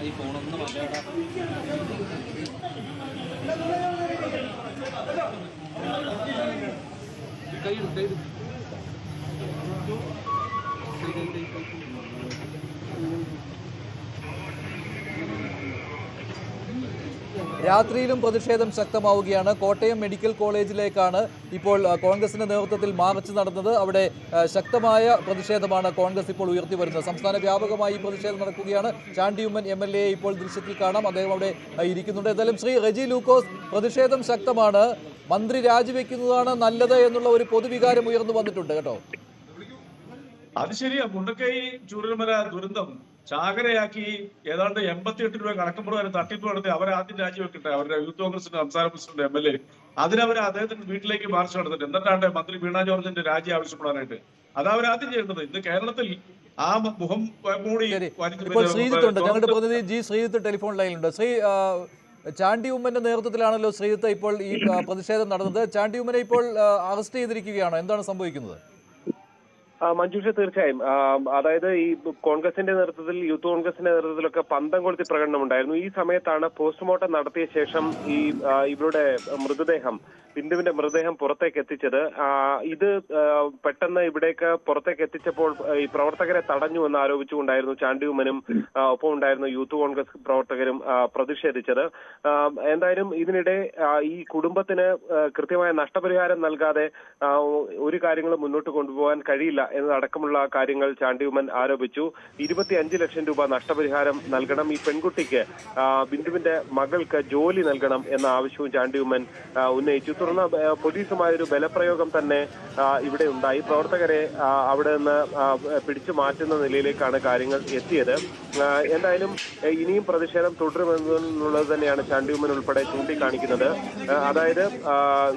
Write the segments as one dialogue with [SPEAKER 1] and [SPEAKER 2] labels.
[SPEAKER 1] ഈ ഫോണൊന്നും മറ്റേടാ
[SPEAKER 2] രാത്രിയിലും പ്രതിഷേധം ശക്തമാവുകയാണ്. കോട്ടയം മെഡിക്കൽ കോളേജിലേക്കാണ് ഇപ്പോൾ കോൺഗ്രസിന്റെ നേതൃത്വത്തിൽ മാർച്ച് നടന്നത്. അവിടെ ശക്തമായ പ്രതിഷേധമാണ് കോൺഗ്രസ് ഇപ്പോൾ ഉയർത്തി വരുന്നത്. സംസ്ഥാന വ്യാപകമായി പ്രതിഷേധം നടക്കുകയാണ്. ചാണ്ടി ഉമ്മൻ MLA ഇപ്പോൾ ദൃശ്യത്തിൽ കാണാം, അദ്ദേഹം അവിടെ ഇരിക്കുന്നുണ്ട്. എന്തായാലും ശ്രീ റെജി ലൂക്കോസ്, പ്രതിഷേധം ശക്തമാണ്. മന്ത്രി രാജിവെക്കുന്നതാണ് നല്ലത് എന്നുള്ള ഒരു പൊതുവികാരം ഉയർന്നു വന്നിട്ടുണ്ട് കേട്ടോ.
[SPEAKER 3] അത് ശരിയാ. മുണ്ടക്കൈ ചൂരൽമല ദുരന്തം ചാകരയാക്കി ഏതാണ്ട് 88 രൂപ കണക്കുമ്പോൾ വരെ തട്ടിപ്പ് നടത്തി അവരെ ആദ്യം രാജിവെക്കട്ടെ. അവരുടെ യൂത്ത് കോൺഗ്രസിന്റെ സംസ്ഥാന പ്രസിഡന്റ് MLA അതിനവർ അദ്ദേഹത്തിന്റെ വീട്ടിലേക്ക് മാർച്ച് നടത്തിട്ട് എന്നിട്ടാണ്ട് മന്ത്രി വീണ ജോർജിന്റെ രാജി ആവശ്യപ്പെടാനായിട്ട് അത് അവരാദ്യം ചെയ്യേണ്ടത്. ഇന്ന് കേരളത്തിൽ ആ മുഖം മൂടി
[SPEAKER 2] ശ്രീജിത്തുണ്ട്, ഞങ്ങളുടെ പ്രതിനിധി ജി ശ്രീജിത്ത് ടെലിഫോൺ ലൈനിലുണ്ട്. ചാണ്ടി ഉമ്മന്റെ നേതൃത്വത്തിലാണല്ലോ ശ്രീജിത്ത് ഇപ്പോൾ ഈ പ്രതിഷേധം നടന്നത്. ചാണ്ടി ഉമ്മനെ ഇപ്പോൾ അറസ്റ്റ് ചെയ്തിരിക്കുകയാണോ? എന്താണ് സംഭവിക്കുന്നത്?
[SPEAKER 4] മഞ്ജുഷ, തീർച്ചയായും. അതായത് ഈ കോൺഗ്രസിന്റെ നേതൃത്വത്തിൽ, യൂത്ത് കോൺഗ്രസിന്റെ നേതൃത്വത്തിലൊക്കെ പന്തം കൊളുത്തി പ്രകടനം ഉണ്ടായിരുന്നു. ഈ സമയത്താണ് പോസ്റ്റ്മോർട്ടം നടത്തിയ ശേഷം ഇവരുടെ മൃതദേഹം, ബിന്ദുവിന്റെ മൃതദേഹം പുറത്തേക്ക് എത്തിച്ചത്. ഇത് പെട്ടെന്ന് ഇവിടേക്ക് പുറത്തേക്ക് എത്തിച്ചപ്പോൾ ഈ പ്രവർത്തകരെ തടഞ്ഞു എന്ന് ആരോപിച്ചുകൊണ്ടായിരുന്നു ചാണ്ടി ഉമ്മനും ഒപ്പം ഉണ്ടായിരുന്ന യൂത്ത് കോൺഗ്രസ് പ്രവർത്തകരും പ്രതിഷേധിച്ചത്. എന്തായാലും ഇതിനിടെ ഈ കുടുംബത്തിന് കൃത്യമായ നഷ്ടപരിഹാരം നൽകാതെ ഒരു കാര്യങ്ങളും മുന്നോട്ട് കൊണ്ടുപോകാൻ കഴിയില്ല എന്നതടക്കമുള്ള കാര്യങ്ങൾ ചാണ്ടി ഉമ്മൻ ആരോപിച്ചു. 25 ലക്ഷം രൂപ നഷ്ടപരിഹാരം നൽകണം, ഈ പെൺകുട്ടിക്ക്, ബിന്ദുവിന്റെ മകൾക്ക് ജോലി നൽകണം എന്ന ആവശ്യവും ചാണ്ടി ഉമ്മൻ ഉന്നയിച്ചു. തുടർന്ന് പോലീസുമായൊരു ബലപ്രയോഗം തന്നെ ഇവിടെ ഉണ്ടായി. പ്രവർത്തകരെ അവിടെ നിന്ന് പിടിച്ചു മാറ്റുന്ന നിലയിലേക്കാണ് കാര്യങ്ങൾ എത്തിയത്. എന്തായാലും ഇനിയും പ്രതിഷേധം തുടരുമെന്നുള്ളത് തന്നെയാണ് ചാണ്ടി ഉമ്മൻ ഉൾപ്പെടെ ചൂണ്ടിക്കാണിക്കുന്നത്. അതായത്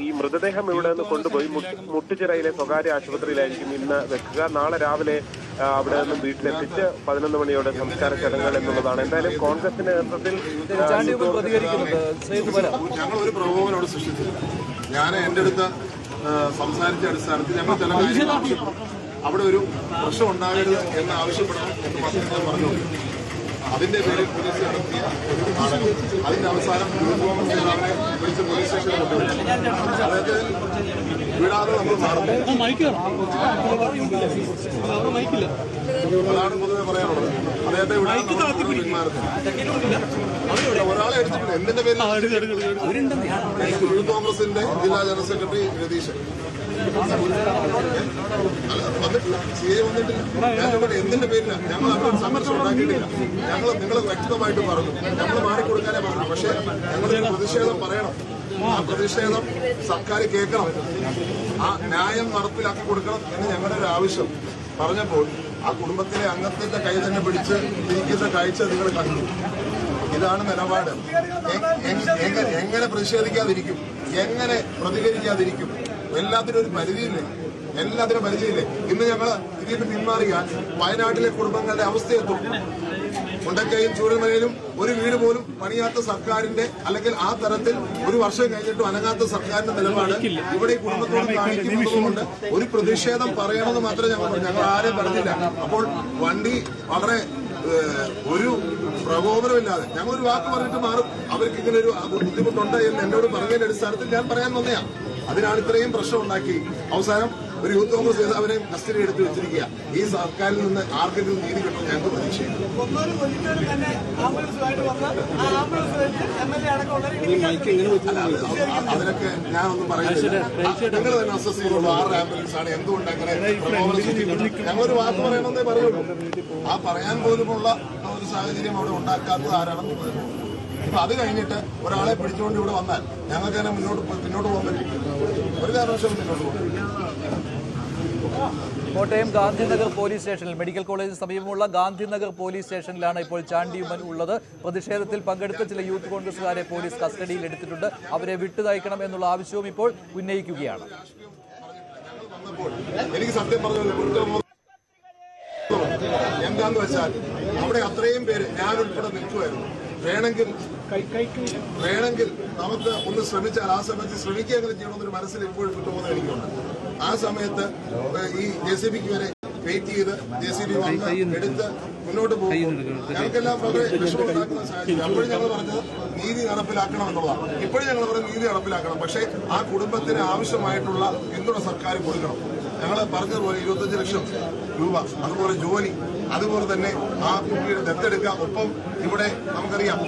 [SPEAKER 4] ഈ മൃതദേഹം ഇവിടെ നിന്ന് കൊണ്ടുപോയി മുട്ടുചിറയിലെ സ്വകാര്യ ആശുപത്രിയിലായിരിക്കും ഇന്ന് വെക്കുക. നാളെ രാവിലെ അവിടെ നിന്നും വീട്ടിലെത്തിച്ച് 11 മണിയോടെ സംസ്കാര ചടങ്ങുകൾ എന്നുള്ളതാണ്. എന്തായാലും കോൺഗ്രസിന്റെ നേതൃത്വത്തിൽ
[SPEAKER 5] ഞങ്ങൾ ഒരു പ്രകോപനോട് സൃഷ്ടിച്ചില്ല. ഞാൻ എന്റെ അടുത്ത് സംസാരിച്ച അടിസ്ഥാനത്തിൽ ഞങ്ങൾ ചില കാര്യങ്ങൾ ആവശ്യപ്പെടും. അവിടെ ഒരു പ്രശ്നം ഉണ്ടാകരുത് എന്ന് ആവശ്യപ്പെടണം എന്ന് പത്രത്തിൽ പറഞ്ഞു. അതിന്റെ പേരിൽ പോലീസ് നടത്തിയ നാടകം, അതിന്റെ അവസാനം നേതാവിനെ വിളിച്ച് പോലീസ് സ്റ്റേഷനിൽ കൊണ്ടുപോയി. അതായത് വിടാതെ നമ്മൾ മാറുന്നു. അതാണ് പൊതുവെ പറയാനുള്ളത്. അദ്ദേഹത്തെ ഒരാളെ അടിച്ചിട്ടുണ്ട്. എന്തിന്റെ പേരിൽ? യൂത്ത് കോൺഗ്രസിന്റെ ജില്ലാ ജനറൽ സെക്രട്ടറി രതീശൻ വന്നിട്ടില്ല, CA വന്നിട്ടില്ല. ഞാനിവിടെ എന്തിന്റെ പേരില്ല? ഞങ്ങൾ അവിടെ സംഘർഷം ഉണ്ടാക്കിയിട്ടില്ല. നിങ്ങൾ വ്യക്തമായിട്ട് പറഞ്ഞു, നമ്മൾ മാറിക്കൊടുക്കാനേ പറഞ്ഞു. പക്ഷെ ഞങ്ങളൊരു പ്രതിഷേധം പറയണം. ആ പ്രതിഷേധം സർക്കാർ കേൾക്കണം, ആ ന്യായം നടപ്പിലാക്കി കൊടുക്കണം എന്ന് ഞങ്ങളുടെ ഒരു ആവശ്യം പറഞ്ഞപ്പോൾ ആ കുടുംബത്തിലെ അംഗത്തിന്റെ കൈ തന്നെ പിടിച്ച് ഇരിക്കുന്ന കാഴ്ച നിങ്ങൾ കണ്ടു. ഇതാണ് നിലപാട്. എങ്ങനെ പ്രതിഷേധിക്കാതിരിക്കും? എങ്ങനെ പ്രതികരിക്കാതിരിക്കും? എല്ലാത്തിനും ഒരു പരിധിയില്ലേ? എല്ലാത്തിനും പരിധിയില്ലേ? ഇന്ന് ഞങ്ങൾ ഇതിൽ പിന്മാറിയാൽ വയനാട്ടിലെ കുടുംബങ്ങളുടെ അവസ്ഥയെത്തും. മുണ്ടക്കൈയും ചൂരൽമലയിലും ഒരു വീട് പോലും പണിയാത്ത സർക്കാരിന്റെ, അല്ലെങ്കിൽ ആ തരത്തിൽ ഒരു വർഷം കഴിഞ്ഞിട്ടും അനങ്ങാത്ത സർക്കാരിന്റെ നിലപാട് ഇവിടെ ഈ കുടുംബത്തോട് കാണിക്കുന്നതുകൊണ്ട് ഒരു പ്രതിഷേധം പറയണമെന്ന് മാത്രമേ ഞങ്ങൾ ആരെയും പറഞ്ഞില്ല. അപ്പോൾ വണ്ടി വളരെ ഒരു പ്രകോപനമില്ലാതെ ഞങ്ങളൊരു വാക്ക് പറഞ്ഞിട്ട് മാറും. അവർക്ക് ഇങ്ങനെ ഒരു ബുദ്ധിമുട്ടുണ്ട് എന്ന് എന്നോട് പറഞ്ഞതിന്റെ അടിസ്ഥാനത്തിൽ ഞാൻ പറയാൻ വന്നതാണ്. അതിനാണ് ഇത്രയും പ്രശ്നം ഉണ്ടാക്കി അവസാനം ഒരു യൂത്ത് കോൺഗ്രസ് നേതാവിനെ കസ്റ്റഡി എടുത്ത് വെച്ചിരിക്കുക. ഈ സർക്കാരിൽ നിന്ന് ആർക്കെങ്കിലും നീതി കിട്ടും ഞങ്ങൾക്ക് പ്രതീക്ഷയില്ല. അതിനൊക്കെ ഞാനൊന്നും പറയുന്നില്ല. നിങ്ങൾ തന്നെ അസസ് ചെയ്യുള്ളൂ. 6 ആംബുലൻസ് ആണ്, എന്തുകൊണ്ട് അങ്ങനെ ഞങ്ങളൊരു വാക്ക് പറയണമെന്നേ പറയുള്ളൂ. ആ പറയാൻ പോലുമുള്ള ഒരു സാഹചര്യം അവിടെ ഉണ്ടാക്കാത്തത് ആരാണെന്ന് പറയുന്നു. ഇപ്പൊ അത് കഴിഞ്ഞിട്ട് ഒരാളെ പിടിച്ചുകൊണ്ട് ഇവിടെ വന്നാൽ ഞങ്ങൾക്ക് തന്നെ പിന്നോട്ട് പോകാൻ പറ്റും. ഒരു കാരണവശാലും മുന്നോട്ട് പോകാൻ.
[SPEAKER 2] കോട്ടയം ഗാന്ധിനഗർ പോലീസ് സ്റ്റേഷനിൽ, മെഡിക്കൽ കോളേജിന് സമീപമുള്ള ഗാന്ധിനഗർ പോലീസ് സ്റ്റേഷനിലാണ് ഇപ്പോൾ ചാണ്ടി ഉമ്മൻ ഉള്ളത്. പ്രതിഷേധത്തിൽ പങ്കെടുത്ത ചില യൂത്ത് കോൺഗ്രസുകാരെ പോലീസ് കസ്റ്റഡിയിൽ എടുത്തിട്ടുണ്ട്. അവരെ വിട്ടുതയ്ക്കണം എന്നുള്ള ആവശ്യവും ഇപ്പോൾ ഉന്നയിക്കുകയാണ്.
[SPEAKER 5] എനിക്ക് സത്യം പറഞ്ഞു എന്താന്ന് വെച്ചാൽ അവിടെ അത്രയും പേര് ഞാൻ ഉൾപ്പെടെ നിൽക്കുമായിരുന്നു. വേണമെങ്കിൽ വേണമെങ്കിൽ നമുക്ക് ഒന്ന് ശ്രമിച്ചാൽ ആ സമയത്ത് ശ്രമിക്കുകയെങ്കിലും ചെയ്യണമെന്നൊരു മനസ്സിൽ ഇപ്പോഴും കിട്ടുമെന്ന് എനിക്കുണ്ട്. ആ സമയത്ത് ഈ JCBക്ക് വരെ വെയിറ്റ് ചെയ്ത് JCB വന്ന് എടുത്ത് മുന്നോട്ട് പോകുമ്പോൾ ഞങ്ങൾക്കെല്ലാം വളരെ വിഷമമുണ്ടാക്കുന്ന സാഹചര്യം. അപ്പോഴും ഞങ്ങൾ പറഞ്ഞത് നീതി നടപ്പിലാക്കണം എന്നുള്ളതാണ്. ഇപ്പോഴും ഞങ്ങൾ പറഞ്ഞത് നീതി നടപ്പിലാക്കണം. പക്ഷേ ആ കുടുംബത്തിന് ആവശ്യമായിട്ടുള്ള പിന്തുണ സർക്കാർ കൊടുക്കണം. ഞങ്ങൾ പറഞ്ഞതുപോലെ 25 ലക്ഷം രൂപ, അതുപോലെ ജോലി, അതുപോലെ തന്നെ ആ കുട്ടിയുടെ ദത്തെടുക്കാം. ഒപ്പം ഇവിടെ നമുക്കറിയാം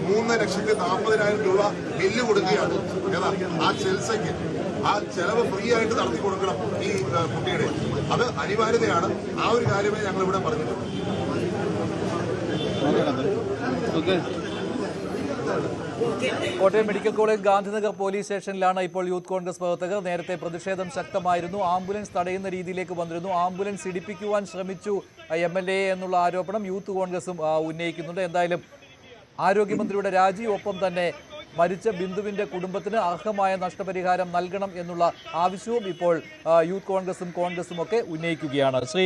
[SPEAKER 5] 3,40,000 രൂപ ബില്ല് കൊടുക്കുകയാണ്. ഏതാ ആ ചികിത്സയ്ക്ക് ആ ചെലവ് ഫ്രീ ആയിട്ട് നടത്തി കൊടുക്കണം ഈ കുട്ടിയുടെ. അത് അനിവാര്യതയാണ്. ആ ഒരു കാര്യമേ ഞങ്ങൾ ഇവിടെ പറഞ്ഞിട്ടുള്ളൂ.
[SPEAKER 2] Kottayam medical college Gandhinagar police സ്റ്റേഷനിലാണ് ഇപ്പോൾ യൂത്ത് കോൺഗ്രസ് പ്രവർത്തകർ. നേരത്തെ പ്രതിഷേധം ശക്തമായിരുന്നു. ആംബുലൻസ് തടയുന്ന രീതിയിലേക്ക് വന്നിരുന്നു. ആംബുലൻസ് ഇടിപ്പിക്കുവാൻ ശ്രമിച്ചു MLA എന്നുള്ള ആരോപണം യൂത്ത് കോൺഗ്രസും ഉന്നയിക്കുന്നുണ്ട്. എന്തായാലും ആരോഗ്യമന്ത്രിയുടെ രാജി, ഒപ്പം തന്നെ മരിച്ച ബിന്ദുവിന്റെ കുടുംബത്തിന് അർഹമായ നഷ്ടപരിഹാരം നൽകണം എന്നുള്ള ആവശ്യവും ഇപ്പോൾ യൂത്ത് കോൺഗ്രസും ഒക്കെ ഉന്നയിക്കുകയാണ്. ശ്രീ